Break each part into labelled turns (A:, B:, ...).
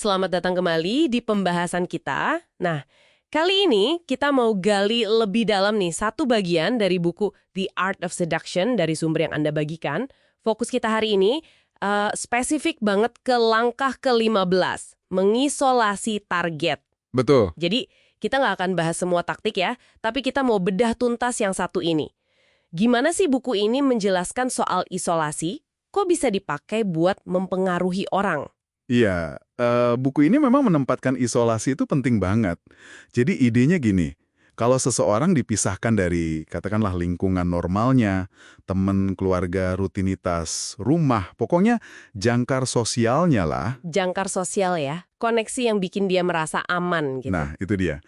A: Selamat datang kembali di pembahasan kita. Nah, kali ini kita mau gali lebih dalam nih satu bagian dari buku The Art of Seduction dari sumber yang Anda bagikan. Fokus kita hari ini spesifik banget ke langkah ke-15, mengisolasi target.
B: Betul.
A: Jadi, kita nggak akan bahas semua taktik ya, tapi kita mau bedah tuntas yang satu ini. Gimana sih buku ini menjelaskan soal isolasi? Kok bisa dipakai buat mempengaruhi orang?
B: Iya, buku ini memang menempatkan isolasi itu penting banget. Jadi idenya gini, kalau seseorang dipisahkan dari katakanlah lingkungan normalnya, teman, keluarga, rutinitas, rumah, pokoknya jangkar sosialnya lah.
A: Jangkar sosial ya, koneksi yang bikin dia merasa aman gitu.
B: Nah, itu dia.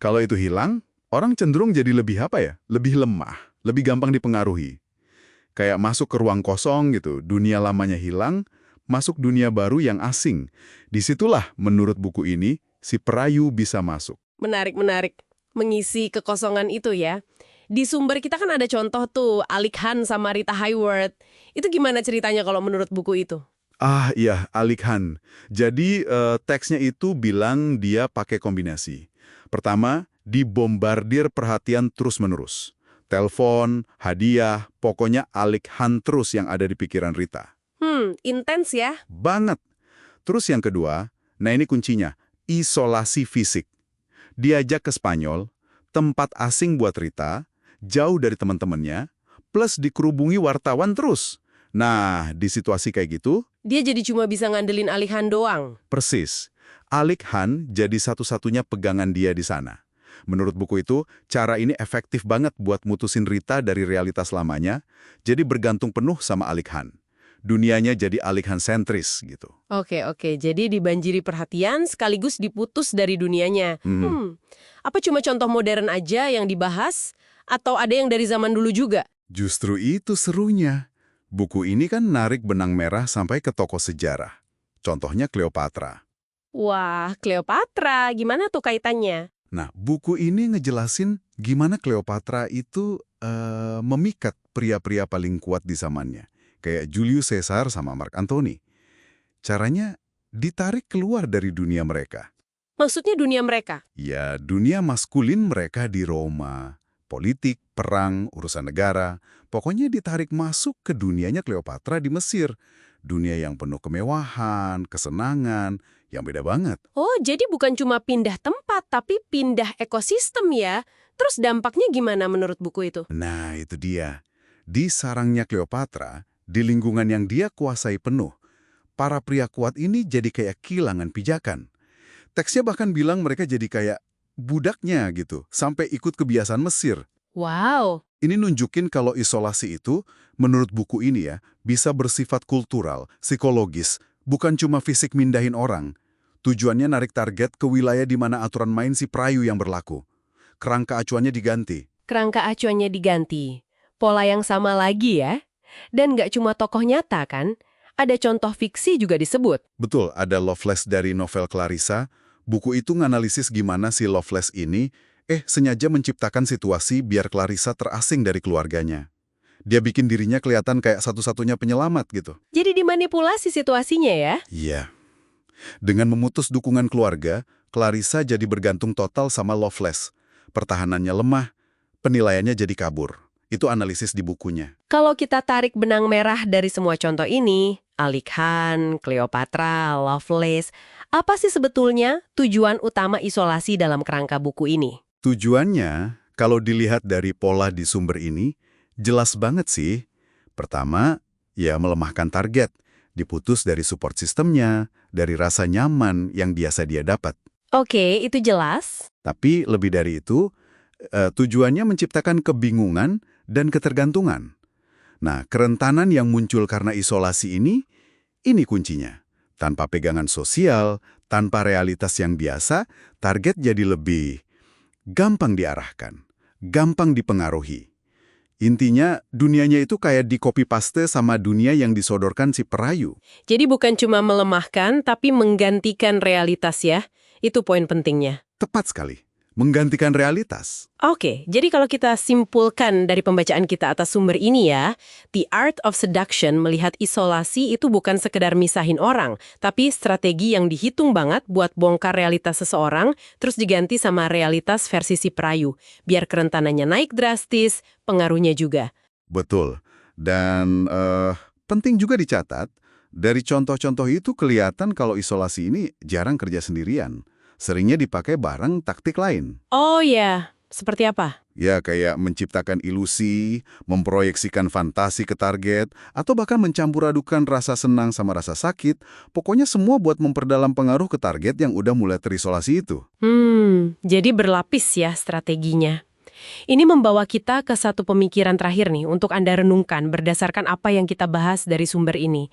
B: Kalau itu hilang, orang cenderung jadi lebih apa ya? Lebih lemah, lebih gampang dipengaruhi. Kayak masuk ke ruang kosong gitu, dunia lamanya hilang, masuk dunia baru yang asing. Disitulah, menurut buku ini, si perayu bisa masuk.
A: Menarik. Mengisi kekosongan itu ya. Di sumber kita kan ada contoh tuh, Alik Han sama Rita Hayworth. Itu gimana ceritanya kalau menurut buku itu?
B: Ah iya, Alik Han. Jadi teksnya itu bilang dia pakai kombinasi. Pertama, dibombardir perhatian terus-menerus. Telepon, hadiah, pokoknya Alik Han terus yang ada di pikiran Rita.
A: Intens ya.
B: Banget. Terus yang kedua, nah ini kuncinya, isolasi fisik. Diajak ke Spanyol, tempat asing buat Rita, jauh dari teman-temannya, plus dikerubungi wartawan terus. Nah, di situasi kayak gitu,
A: Dia jadi cuma bisa ngandelin Alik Han doang.
B: persis. Alik Han jadi satu-satunya pegangan dia di sana. Menurut buku itu, cara ini efektif banget buat mutusin Rita dari realitas lamanya, jadi bergantung penuh sama Alik Han. Dunianya jadi Alik Han sentris gitu.
A: Oke. Jadi dibanjiri perhatian sekaligus diputus dari dunianya. Apa cuma contoh modern aja yang dibahas? Atau ada yang dari zaman dulu juga?
B: Justru itu serunya. Buku ini kan narik benang merah sampai ke tokoh sejarah. Contohnya Cleopatra.
A: Wah, Cleopatra. Gimana tuh kaitannya?
B: Nah, buku ini ngejelasin gimana Cleopatra itu memikat pria-pria paling kuat di zamannya. Kayak Julius Caesar sama Mark Antony. Caranya ditarik keluar dari dunia mereka.
A: Maksudnya dunia mereka?
B: Ya, dunia maskulin mereka di Roma. Politik, perang, urusan negara. Pokoknya ditarik masuk ke dunianya Cleopatra di Mesir. Dunia yang penuh kemewahan, kesenangan, yang beda banget.
A: Oh, jadi bukan cuma pindah tempat, tapi pindah ekosistem ya? Terus dampaknya gimana menurut buku itu?
B: Nah, itu dia. Di sarangnya Cleopatra, di lingkungan yang dia kuasai penuh, para pria kuat ini jadi kayak kehilangan pijakan. Teksnya bahkan bilang mereka jadi kayak budaknya gitu, sampai ikut kebiasaan Mesir.
A: Wow,
B: Ini nunjukin kalau isolasi itu, menurut buku ini ya, bisa bersifat kultural, psikologis, bukan cuma fisik mindahin orang. Tujuannya narik target ke wilayah di mana aturan main si perayu yang berlaku. Kerangka acuannya diganti.
A: kerangka acuannya diganti. Pola yang sama lagi ya? Dan nggak cuma tokoh nyata kan? Ada contoh fiksi juga disebut.
B: Betul, ada Loveless dari novel Clarissa. Buku itu nganalisis gimana si Loveless ini sengaja menciptakan situasi biar Clarissa terasing dari keluarganya. Dia bikin dirinya kelihatan kayak satu-satunya penyelamat gitu.
A: Jadi dimanipulasi situasinya ya?
B: Iya. Dengan memutus dukungan keluarga, Clarissa jadi bergantung total sama Loveless. Pertahanannya lemah, penilaiannya jadi kabur. Itu analisis di bukunya.
A: Kalau kita tarik benang merah dari semua contoh ini, Alik Han, Cleopatra, Lovelace, apa sih sebetulnya tujuan utama isolasi dalam kerangka buku ini?
B: Tujuannya, kalau dilihat dari pola di sumber ini, jelas banget sih. Pertama, ya melemahkan target, diputus dari support sistemnya, dari rasa nyaman yang biasa dia dapat.
A: Oke, itu jelas.
B: Tapi lebih dari itu, tujuannya menciptakan kebingungan dan ketergantungan. Nah, kerentanan yang muncul karena isolasi ini kuncinya. Tanpa pegangan sosial, tanpa realitas yang biasa, target jadi lebih gampang diarahkan, gampang dipengaruhi. Intinya, dunianya itu kayak di copy-paste sama dunia yang disodorkan si perayu.
A: Jadi bukan cuma melemahkan, tapi menggantikan realitas ya. Itu poin pentingnya.
B: Tepat sekali. menggantikan realitas.
A: Oke, jadi kalau kita simpulkan dari pembacaan kita atas sumber ini ya, The Art of Seduction melihat isolasi itu bukan sekedar misahin orang, tapi strategi yang dihitung banget buat bongkar realitas seseorang, terus diganti sama realitas versi si perayu, biar kerentanannya naik drastis, pengaruhnya juga.
B: Betul. Dan penting juga dicatat, dari contoh-contoh itu kelihatan kalau isolasi ini jarang kerja sendirian. Seringnya dipakai bareng taktik lain.
A: Oh ya, seperti apa?
B: Ya, kayak menciptakan ilusi, memproyeksikan fantasi ke target, atau bahkan mencampur adukan rasa senang sama rasa sakit. Pokoknya semua buat memperdalam pengaruh ke target yang udah mulai terisolasi itu.
A: Jadi berlapis ya strateginya. Ini membawa kita ke satu pemikiran terakhir nih untuk Anda renungkan berdasarkan apa yang kita bahas dari sumber ini.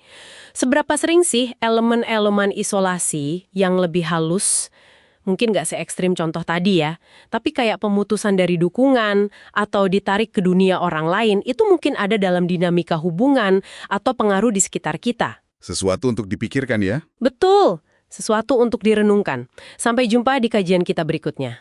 A: Seberapa sering sih elemen-elemen isolasi yang lebih halus, mungkin nggak se-ekstrim contoh tadi ya, tapi kayak pemutusan dari dukungan atau ditarik ke dunia orang lain, itu mungkin ada dalam dinamika hubungan atau pengaruh di sekitar kita.
B: Sesuatu untuk dipikirkan ya.
A: Betul, sesuatu untuk direnungkan. Sampai jumpa di kajian kita berikutnya.